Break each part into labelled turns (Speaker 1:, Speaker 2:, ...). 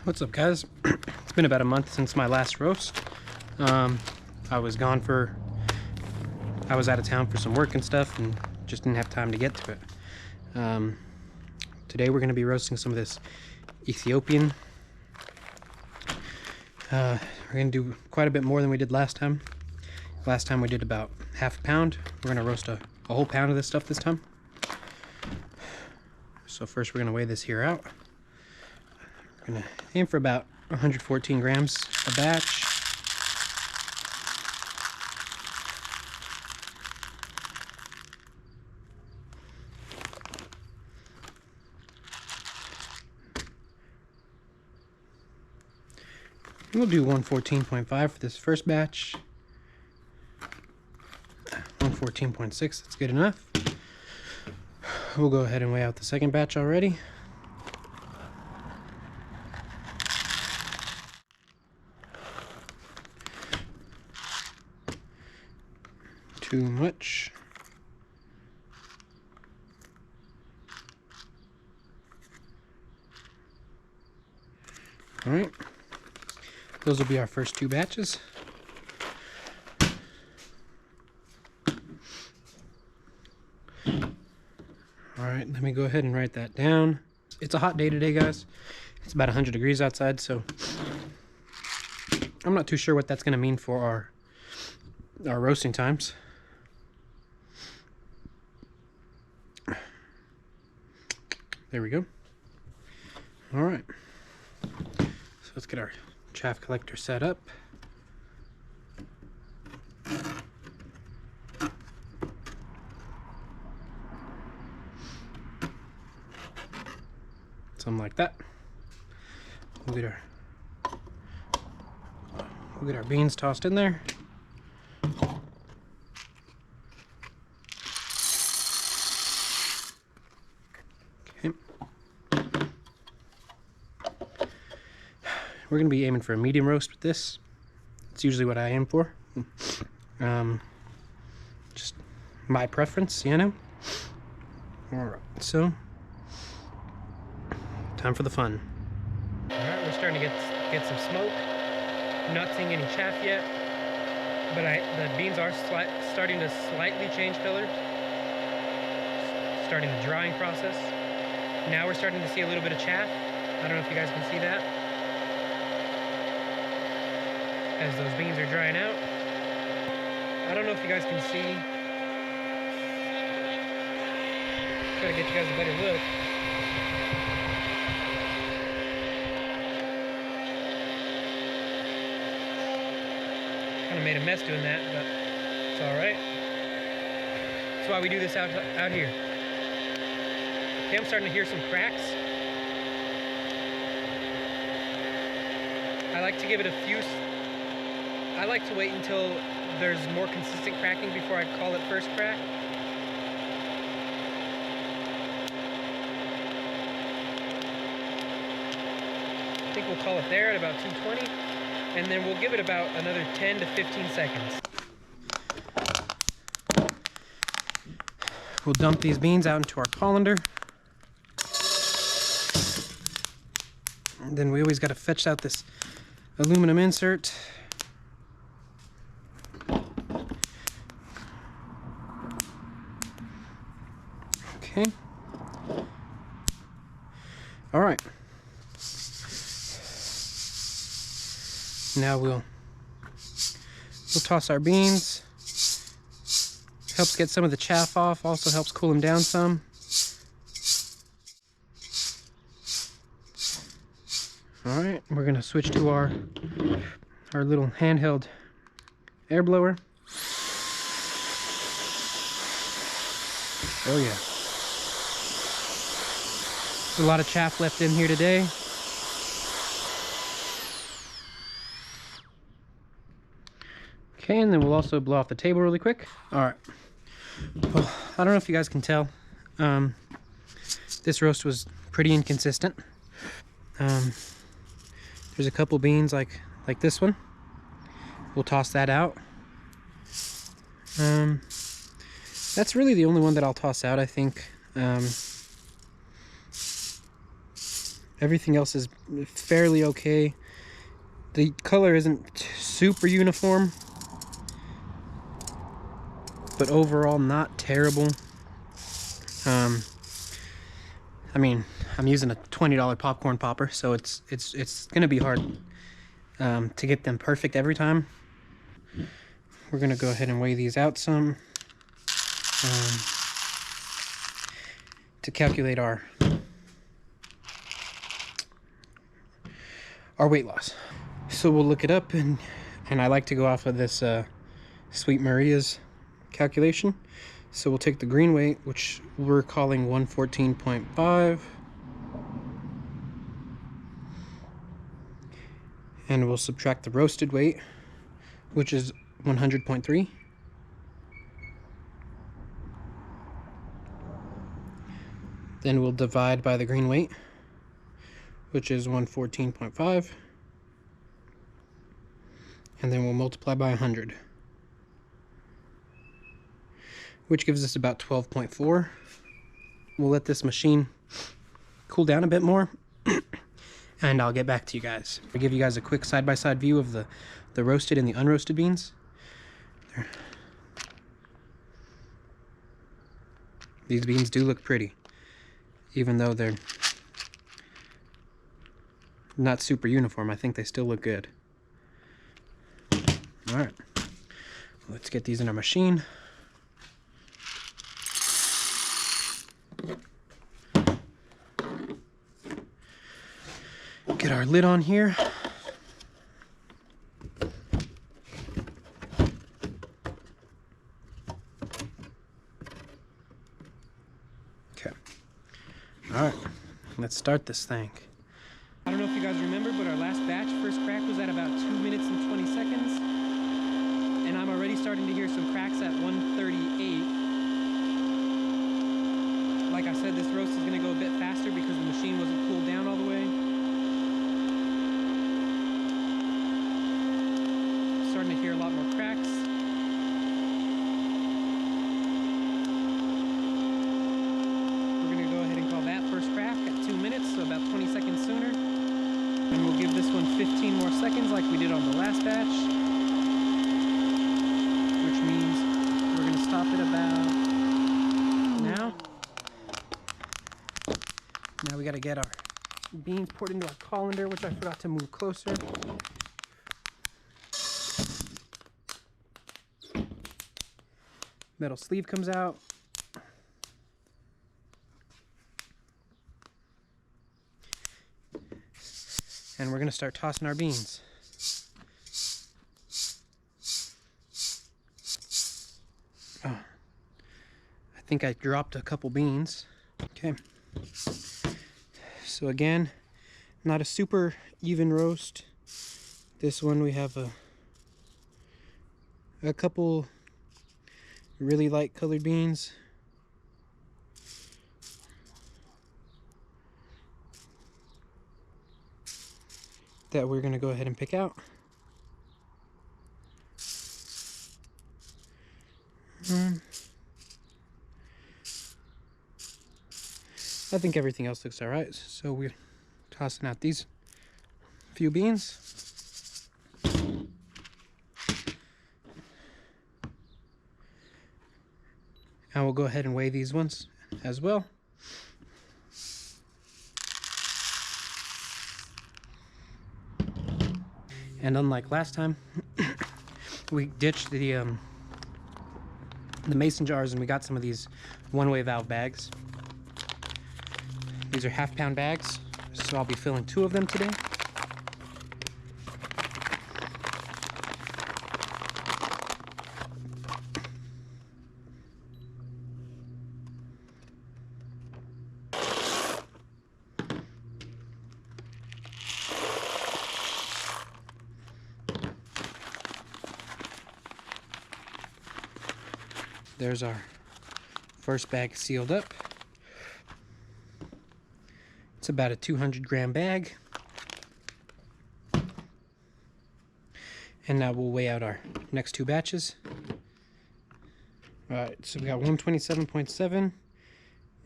Speaker 1: What's up, guys? It's been about a month since my last roast. I was out of town for some work and stuff and just didn't have time to get to it. Today we're going to be roasting some of this Ethiopian. We're going to do quite a bit more than we did last time. Last time we did about half a pound. We're going to roast a whole pound of this stuff this time. So first we're going to weigh this here out. We're going to aim for about 114 grams a batch. We'll do 114.5 for this first batch. 114.6, that's good enough. We'll go ahead and weigh out the second batch already. Too much. All right. Those will be our first two batches. Alright, let me go ahead and write that down. It's a hot day today, guys. It's about 100 degrees outside, so I'm not too sure what that's going to mean for our roasting times. There we go. Alright. So let's get our chaff collector set up. Something like that. We'll get our beans tossed in there. Okay. We're going to be aiming for a medium roast with this. It's usually what I aim for. Just my preference, you know? Alright, so time for the fun. Alright, we're starting to get some smoke. I'm not seeing any chaff yet, but the beans are starting to slightly change color. Starting the drying process. Now we're starting to see a little bit of chaff. I don't know if you guys can see that. As those beans are drying out. I don't know if you guys can see. Try to get you guys a better look. Kind of made a mess doing that, but it's alright. That's why we do this out here. Okay, I'm starting to hear some cracks. I like to give it a few. I like to wait until there's more consistent cracking before I call it first crack. I think we'll call it there at about 220, and then we'll give it about another 10 to 15 seconds. We'll dump these beans out into our colander. And then we always got to fetch out this aluminum insert. Okay. All right. Now we'll toss our beans. Helps get some of the chaff off. Also helps cool them down some. All right, we're gonna switch to our little handheld air blower. Oh yeah. There's a lot of chaff left in here today. Okay, and then we'll also blow off the table really quick. All right. Well, I don't know if you guys can tell. This roast was pretty inconsistent. There's a couple beans like this one. We'll toss that out. That's really the only one that I'll toss out, I think. Everything else is fairly okay. The color isn't super uniform, but overall not terrible. I mean, I'm using a $20 popcorn popper, so it's gonna be hard to get them perfect every time. We're gonna go ahead and weigh these out some to calculate our weight loss. So we'll look it up, and I like to go off of this Sweet Maria's calculation. So we'll take the green weight, which we're calling 114.5, and we'll subtract the roasted weight, which is 100.3. Then we'll divide by the green weight, which is 114.5, and then we'll multiply by 100, which gives us about 12.4. We'll let this machine cool down a bit more, and I'll get back to you guys. I'll give you guys a quick side-by-side view of the roasted and the unroasted beans. These beans do look pretty, even though they're not super uniform. I think they still look good. All right, let's get these in our machine. Get our lid on here. Okay. All right, let's start this thing. I don't know if you guys remember, but our last batch, first crack, was at about 2 minutes and 20 seconds. And I'm already starting to hear some cracks at 1:38. Like I said, this roast is going to go a bit faster because the machine wasn't cooled down all the way. Starting to hear a lot more cracks. We're going to go ahead and call that first crack at 2 minutes, so about 20 seconds sooner. And we'll give this one 15 more seconds like we did on the last batch, which means we're going to stop it about now. Now we got to get our beans poured into our colander, which I forgot to move closer. Metal sleeve comes out. And we're going to start tossing our beans. Oh, I think I dropped a couple beans. Okay. So again, not a super even roast. This one we have a couple really light colored beans. That we're going to go ahead and pick out. I think everything else looks alright, so we're tossing out these few beans. And we'll go ahead and weigh these ones as well. And unlike last time, we ditched the mason jars and we got some of these one-way valve bags. These are half-pound bags, so I'll be filling 2 of them today. There's our first bag sealed up. It's about a 200-gram bag. And now we'll weigh out our next 2 batches. All right, so we got 127.7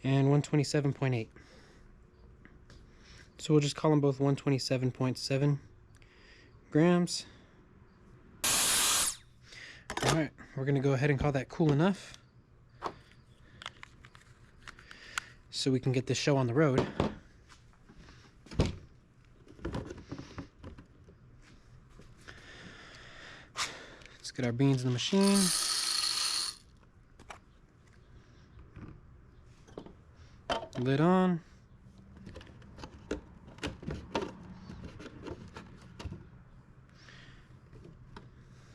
Speaker 1: and 127.8. So we'll just call them both 127.7 grams. All right, we're gonna go ahead and call that cool enough so we can get this show on the road. Let's get our beans in the machine. Lid on.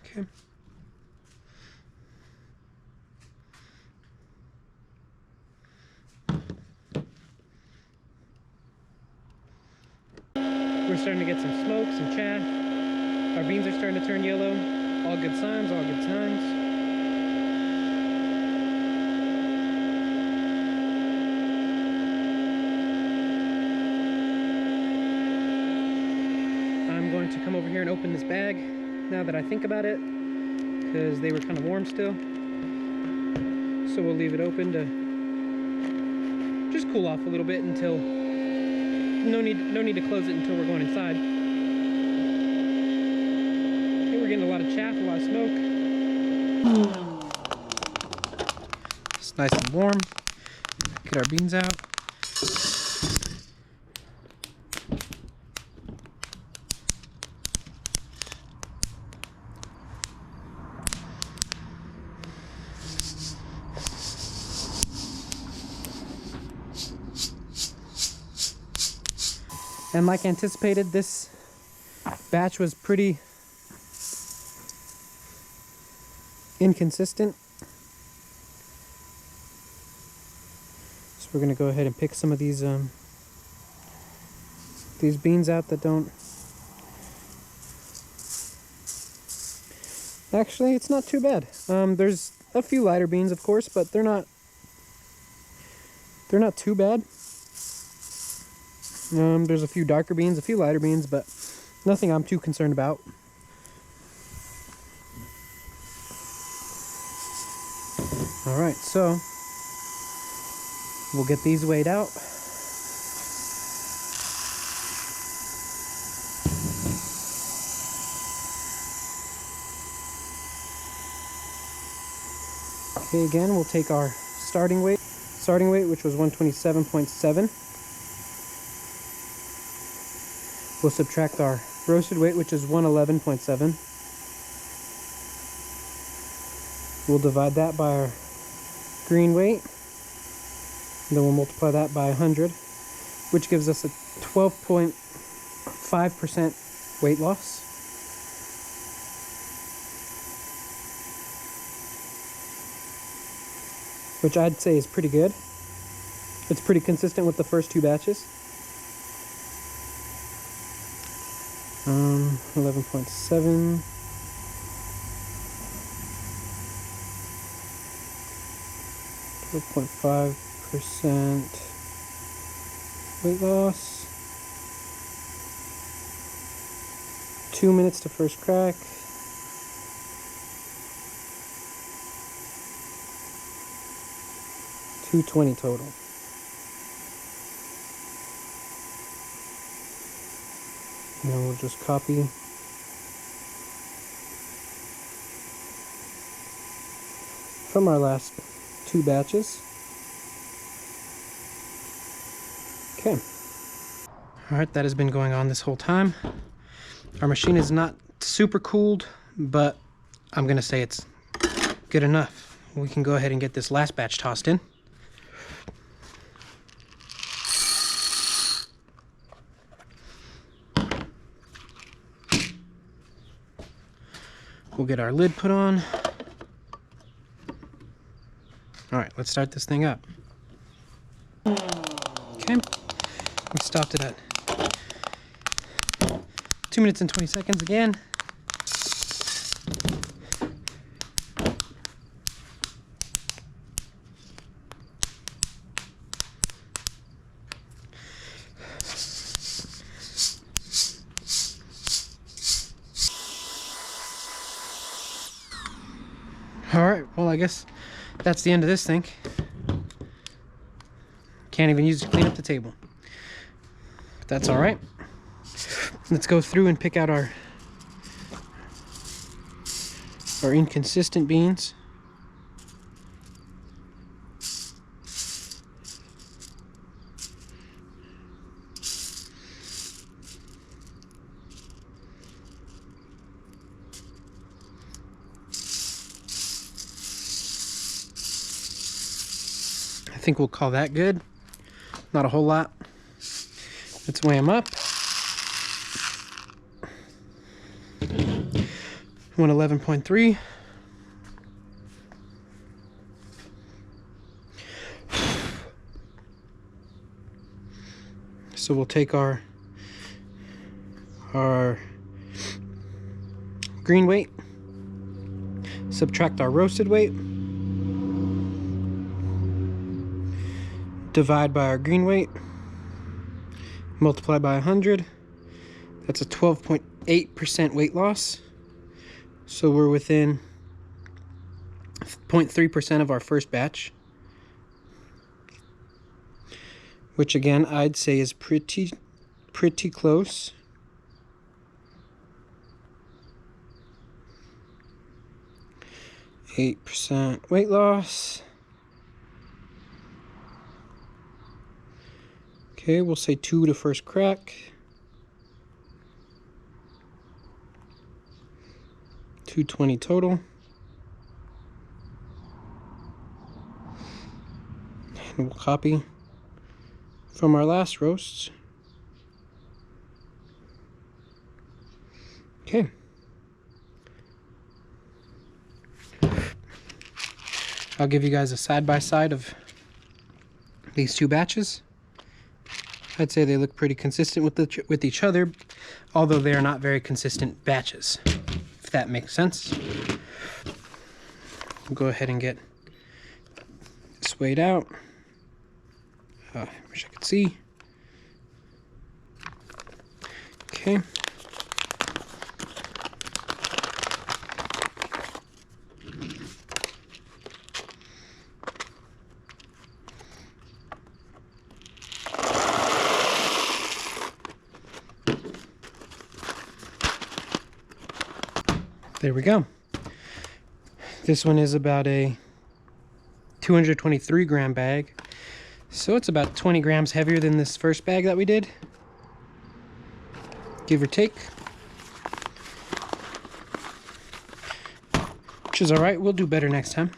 Speaker 1: Okay. We're starting to get some smoke, some chaff. Our beans are starting to turn yellow. All good signs, all good signs. I'm going to come over here and open this bag now that I think about it, because they were kind of warm still. So we'll leave it open to just cool off a little bit until no need to close it until we're going inside. Okay, we're getting a lot of chaff, a lot of smoke. It's nice and warm. Get our beans out. And like anticipated, this batch was pretty inconsistent. So we're gonna go ahead and pick some of these beans out that don't. Actually, it's not too bad. There's a few lighter beans, of course, but they're not too bad. There's a few darker beans, a few lighter beans, but nothing I'm too concerned about. All right, so we'll get these weighed out. Okay, again, we'll take our starting weight, which was 127.7. We'll subtract our roasted weight, which is 111.7. We'll divide that by our green weight. And then we'll multiply that by 100, which gives us a 12.5% weight loss. Which I'd say is pretty good. It's pretty consistent with the first two batches. 11.7. 12.5% weight loss. 2 minutes to first crack. $220 total. And then we'll just copy from our last two batches. Okay. All right, that has been going on this whole time. Our machine is not super cooled, but I'm gonna say it's good enough. We can go ahead and get this last batch tossed in. We'll get our lid put on. All right, let's start this thing up. Okay, we stopped it at 2 minutes and 20 seconds again. All right, well, I guess that's the end of this thing. Can't even use it to clean up the table. but that's all right. Let's go through and pick out our inconsistent beans. I think we'll call that good. Not a whole lot. Let's weigh them up. 111.3. So we'll take our green weight, subtract our roasted weight, divide by our green weight, multiply by 100. That's a 12.8% weight loss. So we're within 0.3% of our first batch, which again I'd say is pretty close. %8 weight loss. Okay, we'll say 2 to first crack. 220 total. And we'll copy from our last roasts. Okay. I'll give you guys a side-by-side of these two batches. I'd say they look pretty consistent with each other, although they are not very consistent batches, if that makes sense. We'll go ahead and get this weighed out. I wish I could see. Okay. There we go. This one is about a 223 gram bag. So it's about 20 grams heavier than this first bag that we did, give or take. Which is all right, we'll do better next time.